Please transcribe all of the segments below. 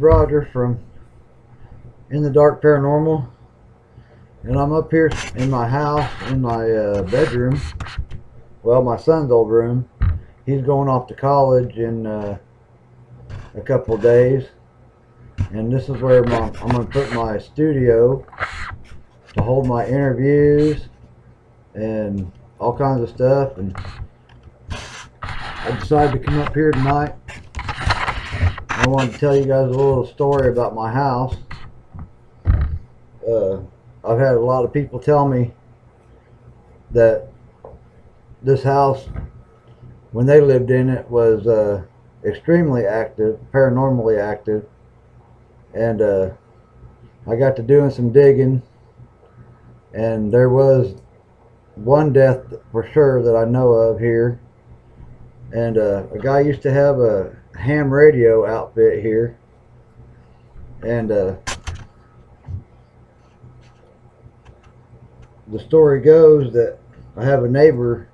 Roger from In the Dark Paranormal, and I'm up here in my house, in my bedroom. Well, my son's old room. He's going off to college in a couple of days, and this is where I'm going to put my studio to hold my interviews and all kinds of stuff. And I decided to come up here tonight. I wanted to tell you guys a little story about my house. I've had a lot of people tell me that this house, when they lived in it, was extremely active, paranormally active. And I got to doing some digging, and there was one death for sure that I know of here. And a guy used to have a ham radio outfit here, and the story goes that I have a neighbor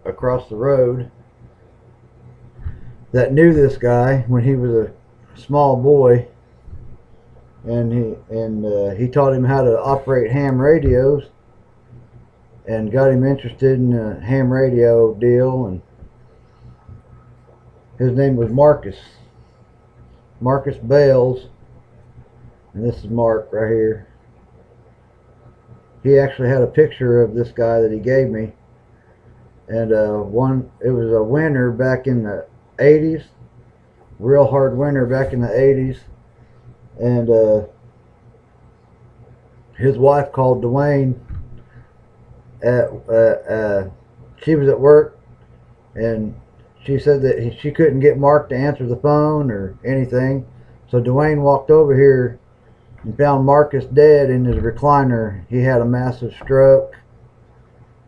across the road that knew this guy when he was a small boy, and he taught him how to operate ham radios and got him interested in a ham radio deal. And his name was Marcus Bales, and this is Mark right here. He actually had a picture of this guy that he gave me, and it was a winter back in the 80s, real hard winter back in the 80s, and his wife called Dwayne she was at work, and she said that she couldn't get Mark to answer the phone or anything, so Dwayne walked over here and found Marcus dead in his recliner. He had a massive stroke.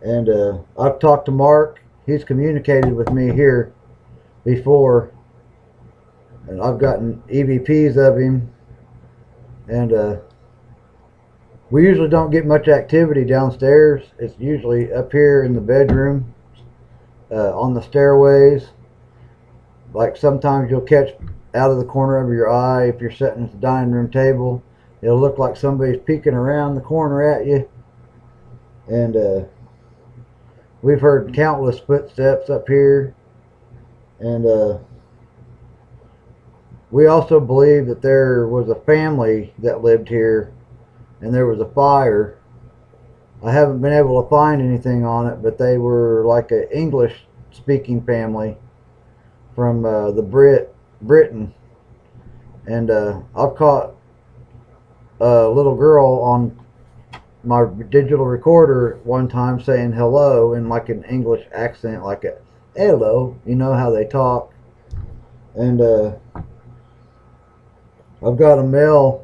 And I've talked to Mark. He's communicated with me here before, and I've gotten EVPs of him. And we usually don't get much activity downstairs. It's usually up here in the bedroom, on the stairways. Like sometimes you'll catch out of the corner of your eye, if you're sitting at the dining room table, it'll look like somebody's peeking around the corner at you. And we've heard countless footsteps up here. And we also believe that there was a family that lived here, and there was a fire. I haven't been able to find anything on it, but they were like an English speaking family from Britain. And I've caught a little girl on my digital recorder one time saying hello in like an English accent, like a hello, you know how they talk. And I've got a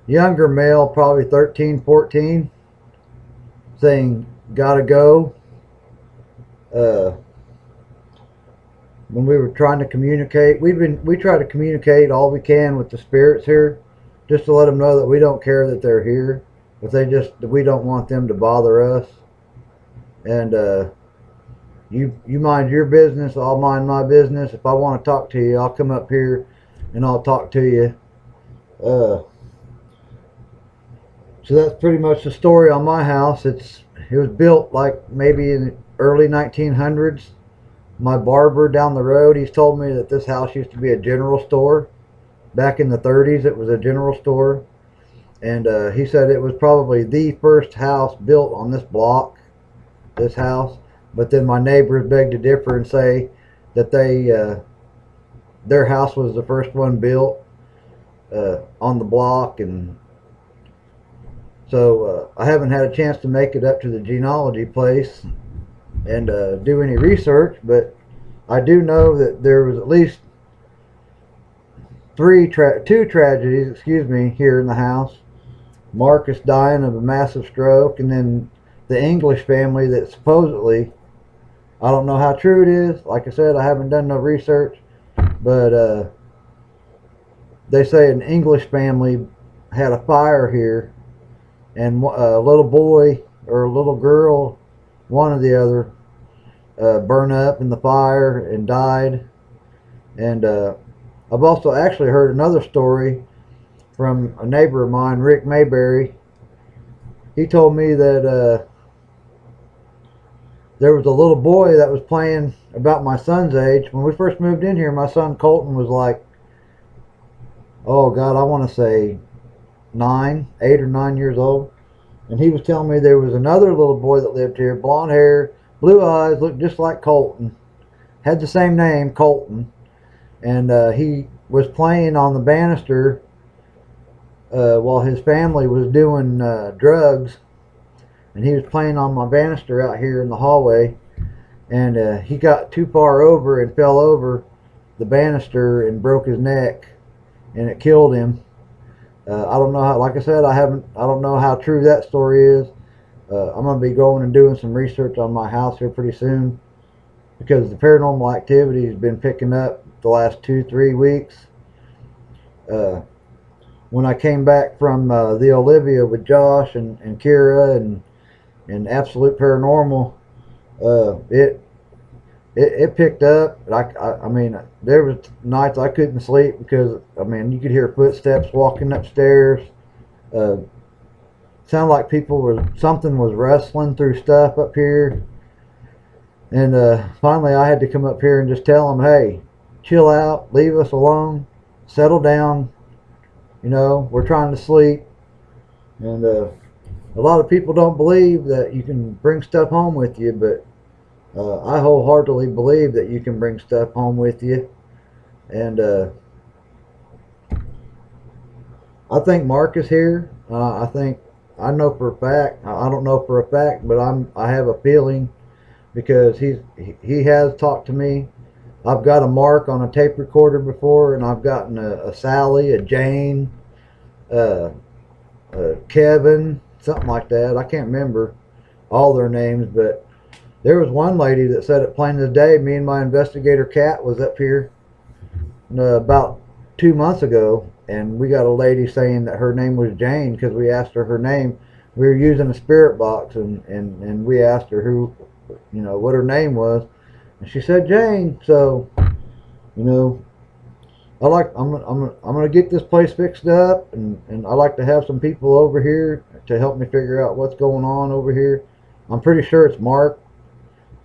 younger male, probably 13, 14, saying gotta go. When we were trying to communicate, we try to communicate all we can with the spirits here, just to let them know that we don't care that they're here, but we don't want them to bother us. And you mind your business, I'll mind my business. If I want to talk to you, I'll come up here and I'll talk to you. So that's pretty much the story on my house. It was built like maybe in the early 1900s. My barber down the road, he's told me that this house used to be a general store. Back in the 30s, it was a general store. And he said it was probably the first house built on this block, this house. But then my neighbors beg to differ and say that their house was the first one built on the block. And so I haven't had a chance to make it up to the genealogy place and do any research, but I do know that there was at least two tragedies, here in the house. Marcus dying of a massive stroke, and then the English family that supposedly, I don't know how true it is. Like I said, I haven't done no research, but they say an English family had a fire here, and a little boy or a little girl, one or the other, burned up in the fire and died. And I've also actually heard another story from a neighbor of mine, Rick Mayberry. He told me that there was a little boy that was playing about my son's age. When we first moved in here, my son Colton was like, oh God, I want to say 8 or 9 years old. And he was telling me there was another little boy that lived here, blonde hair, blue eyes, looked just like Colton, had the same name, Colton. And he was playing on the banister while his family was doing drugs. And he was playing on my banister out here in the hallway. And he got too far over and fell over the banister and broke his neck. And it killed him. I don't know how, like I said, I don't know how true that story is. I'm going to be going and doing some research on my house here pretty soon, because the paranormal activity has been picking up the last 2-3 weeks. When I came back from the Olivia with Josh and Kira and Absolute Paranormal, it picked up. I mean, there was nights I couldn't sleep because, I mean, you could hear footsteps walking upstairs. Sounded like something was rustling through stuff up here. And finally I had to come up here and just tell them, hey, chill out, leave us alone, settle down. You know, we're trying to sleep. And a lot of people don't believe that you can bring stuff home with you, but I wholeheartedly believe that you can bring stuff home with you. And I think Mark is here. I know for a fact. I don't know for a fact, but I have a feeling, because he has talked to me. I've got a Mark on a tape recorder before, and I've gotten a Sally, a Jane, Kevin, something like that. I can't remember all their names, but there was one lady that said it plain as day. Me and my investigator Kat was up here about 2 months ago, and we got a lady saying that her name was Jane because we asked her name. We were using a spirit box, and we asked her who, you know, what her name was, and she said Jane. So, you know, I'm gonna get this place fixed up, and I like to have some people over here to help me figure out what's going on over here. I'm pretty sure it's Mark.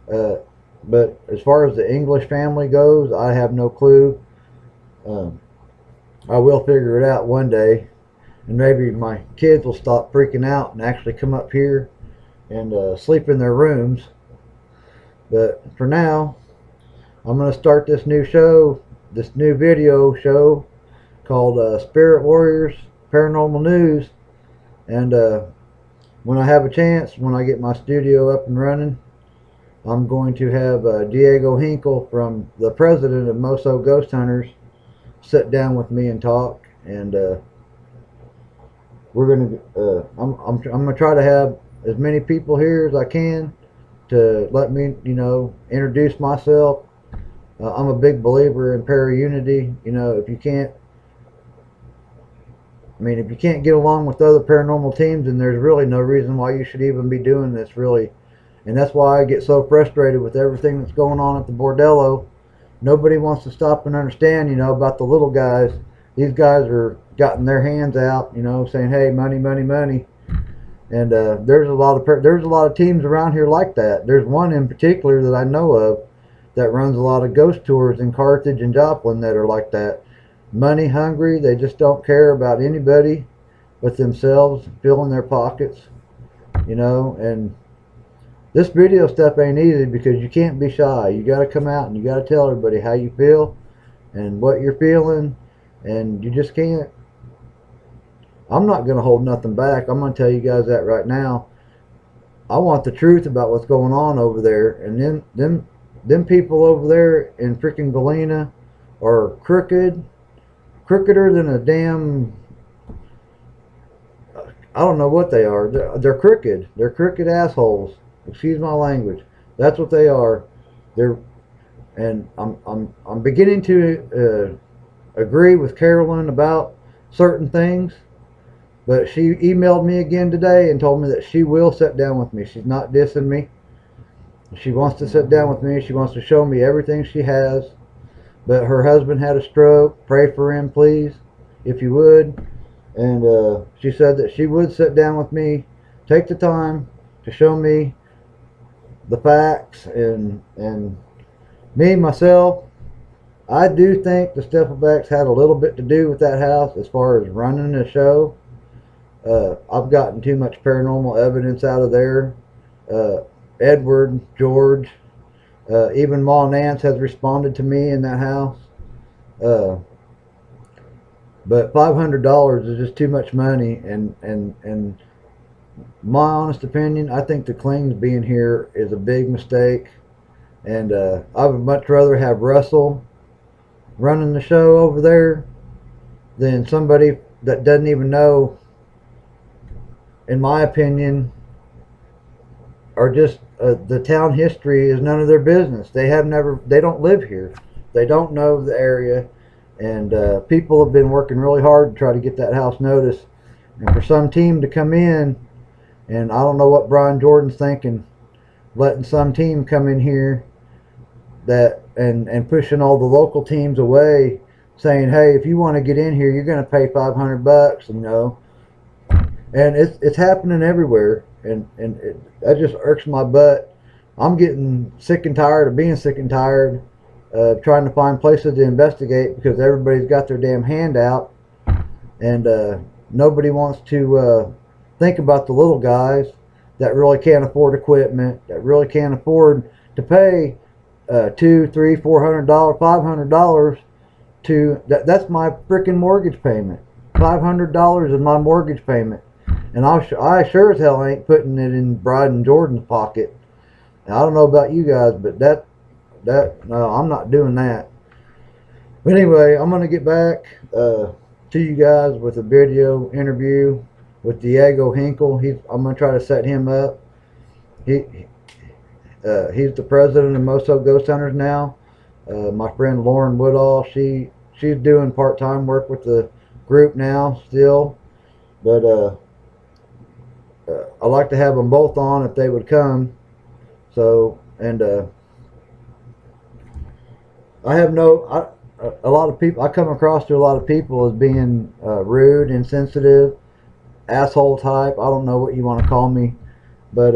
But as far as the English family goes, I have no clue. I will figure it out one day, and maybe my kids will stop freaking out and actually come up here and sleep in their rooms. But for now, I'm going to start this new show, this new video show called Spirit Warriors Paranormal News. And when I have a chance, when I get my studio up and running, I'm going to have Diego Hinkle, from the president of Moso Ghost Hunters, sit down with me and talk. And we're going to I'm going to try to have as many people here as I can to let me, you know, introduce myself. I'm a big believer in para-unity. You know, if you can't get along with other paranormal teams, then there's really no reason why you should even be doing this, really. And that's why I get so frustrated with everything that's going on at the bordello. Nobody wants to stop and understand, you know, about the little guys. These guys are gotten their hands out, you know, saying, hey, money, money, money. And there's a lot of teams around here like that. There's one in particular that I know of that runs a lot of ghost tours in Carthage and Joplin that are like that. Money hungry. They just don't care about anybody but themselves, filling their pockets, you know. And this video stuff ain't easy because you can't be shy. You got to come out and you got to tell everybody how you feel and what you're feeling, and you just can't. I'm not going to hold nothing back. I'm going to tell you guys that right now. I want the truth about what's going on over there, and them people over there in freaking Galena are crookeder than a damn, I don't know what they are. They're crooked. They're crooked assholes. Excuse my language. That's what they are. And I'm beginning to agree with Carolyn about certain things, but she emailed me again today and told me that she will sit down with me. She's not dissing me. She wants to sit down with me. She wants to show me everything she has. but her husband had a stroke. Pray for him, please, if you would. And she said that she would sit down with me, take the time to show me the facts, and me myself, I do think the Stiffelbacks had a little bit to do with that house as far as running the show. I've gotten too much paranormal evidence out of there. Edward, George, even Ma Nance has responded to me in that house. Uh, but $500 is just too much money, and my honest opinion, I think the Klings being here is a big mistake. And I would much rather have Russell running the show over there than somebody that doesn't even know, in my opinion, or just the town history is none of their business. They don't live here. They don't know the area, and people have been working really hard to try to get that house noticed. And for some team to come in, and I don't know what Brian Jordan's thinking, letting some team come in here that and pushing all the local teams away, saying, hey, if you want to get in here, you're going to pay $500, and it's happening everywhere, and that just irks my butt. I'm getting sick and tired of being sick and tired of trying to find places to investigate because everybody's got their damn hand out, and nobody wants to think about the little guys that really can't afford equipment, that really can't afford to pay $200, $300, $400, $500 to that's my freaking mortgage payment. $500 is my mortgage payment, and I sure as hell ain't putting it in Bride and Jordan's pocket. Now, I don't know about you guys, but that no, I'm not doing that. But anyway, I'm gonna get back to you guys with a video interview with Diego Hinkle. I'm gonna try to set him up. He's the president of Moso Ghost Hunters now. My friend Lauren Woodall, she's doing part-time work with the group now still, but I like to have them both on if they would come. So, and a lot of people, I come across to a lot of people as being rude, insensitive, asshole type. I don't know what you want to call me, but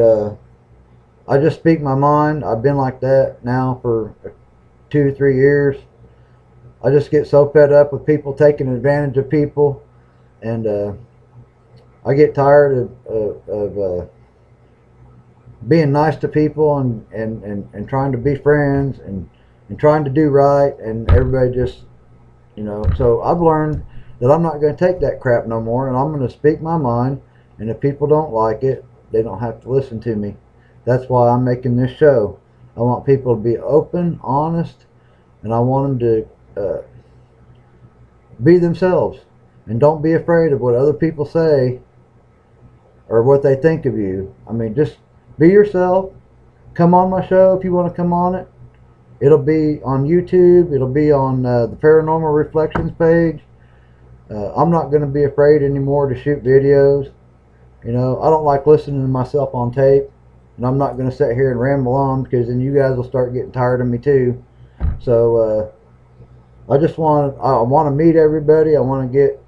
I just speak my mind. I've been like that now for 2-3 years. I just get so fed up with people taking advantage of people, and I get tired of being nice to people and trying to be friends and trying to do right, and everybody just, so I've learned that I'm not going to take that crap no more, and I'm going to speak my mind, and if people don't like it, they don't have to listen to me. That's why I'm making this show. I want people to be open, honest, and I want them to be themselves, and don't be afraid of what other people say or what they think of you. I mean, just be yourself. Come on my show if you want to come on it. It'll be on YouTube. It'll be on the Paranormal Reflections page. I'm not going to be afraid anymore to shoot videos. I don't like listening to myself on tape, and I'm not going to sit here and ramble on, because then you guys will start getting tired of me too. So I want to meet everybody. I want to get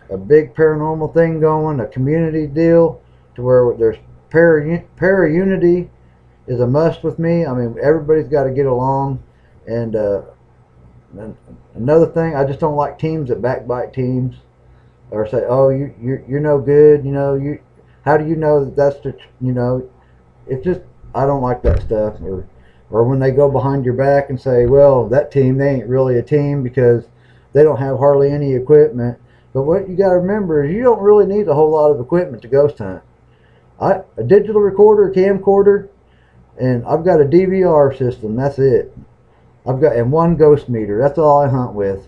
a big paranormal thing going, a community deal, to where there's para unity is a must with me. I mean, everybody's got to get along. And another thing, I just don't like teams that backbite teams, or say, oh, you're no good. How do you know that's the, it's just, I don't like that stuff. Or when they go behind your back and say, well, that team, they ain't really a team because they don't have hardly any equipment. But what you got to remember is you don't really need a whole lot of equipment to ghost hunt. A digital recorder, camcorder, and I've got a DVR system. That's it. And one ghost meter. That's all I hunt with.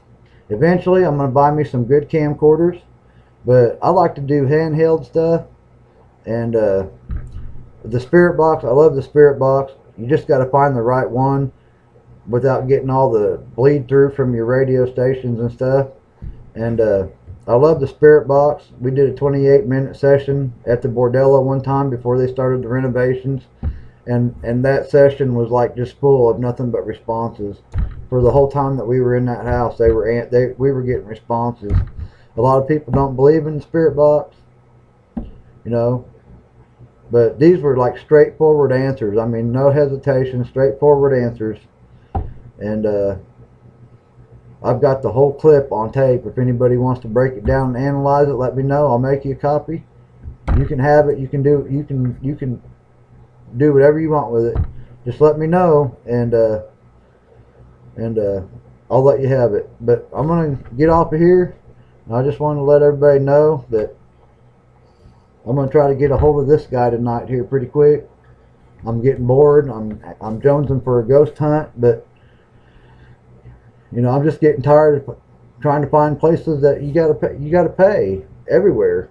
Eventually, I'm going to buy me some good camcorders, but I like to do handheld stuff. And the Spirit Box, I love the Spirit Box. You just got to find the right one without getting all the bleed through from your radio stations and stuff. And I love the Spirit Box. We did a 28-minute session at the Bordello one time before they started the renovations. And that session was like just full of nothing but responses. for the whole time that we were in that house. We were getting responses. A lot of people don't believe in the spirit box, you know, but these were like straightforward answers. I mean, no hesitation, straightforward answers. And I've got the whole clip on tape. If anybody wants to break it down and analyze it, let me know. I'll make you a copy. You can have it. You can do whatever you want with it. Just let me know, and I'll let you have it. But I'm gonna get off of here. I just want to let everybody know that I'm gonna try to get a hold of this guy tonight here pretty quick. I'm getting bored. I'm jonesing for a ghost hunt, but you know, I'm just getting tired of trying to find places that you gotta pay everywhere.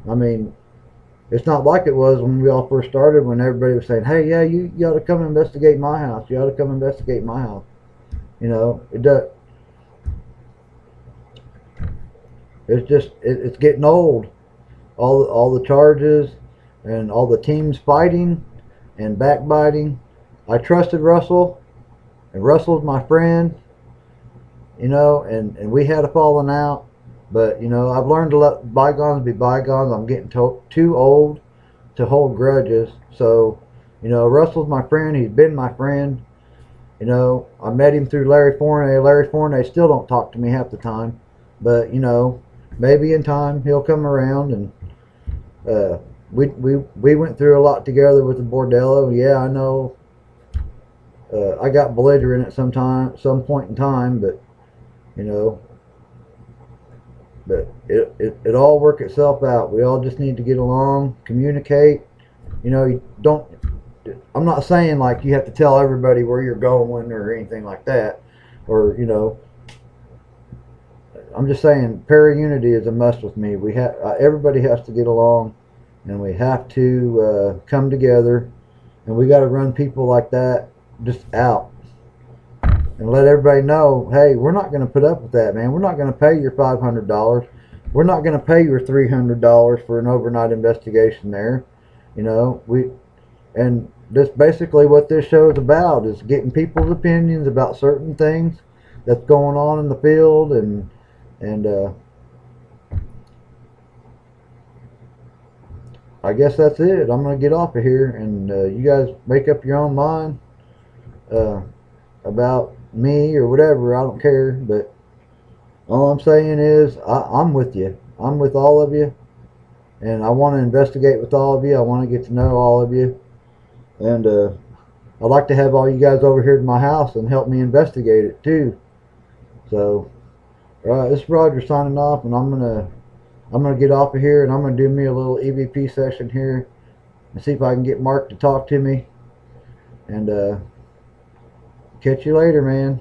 I mean, it's not like it was when we all first started, when everybody was saying, "Hey, yeah, you ought to come investigate my house. You ought to come investigate my house." You know, it does. It's getting old. All the charges and all the teams fighting and backbiting. I trusted Russell, and Russell's my friend. You know, and we had a falling out, but you know, I've learned to let bygones be bygones. I'm getting too old to hold grudges. So, you know, Russell's my friend. He's been my friend. You know, I met him through Larry Forney. Larry Forney still don't talk to me half the time, but you know, maybe in time he'll come around. And we went through a lot together with the bordello. Yeah, I know. I got belligerent at some point in time, but you know, but it all work itself out. We all just need to get along, communicate. You know, you don't. I'm not saying like you have to tell everybody where you're going or anything like that, or you know. I'm just saying para-unity is a must with me. We have everybody has to get along, and we have to come together, and we got to run people like that just out. And let everybody know, hey, we're not going to put up with that, man. We're not going to pay your $500. We're not going to pay your $300 for an overnight investigation there. You know, and this basically what this show is about, is getting people's opinions about certain things that's going on in the field, and I guess that's it. I'm going to get off of here, and you guys make up your own mind about me or whatever. I don't care, but all I'm saying is I'm with you. I'm with all of you, and I want to investigate with all of you. I want to get to know all of you, and I'd like to have all you guys over here to my house and help me investigate it too. So this is Roger signing off, and I'm gonna get off of here, and I'm gonna do me a little EVP session here and see if I can get Mark to talk to me, and catch you later, man.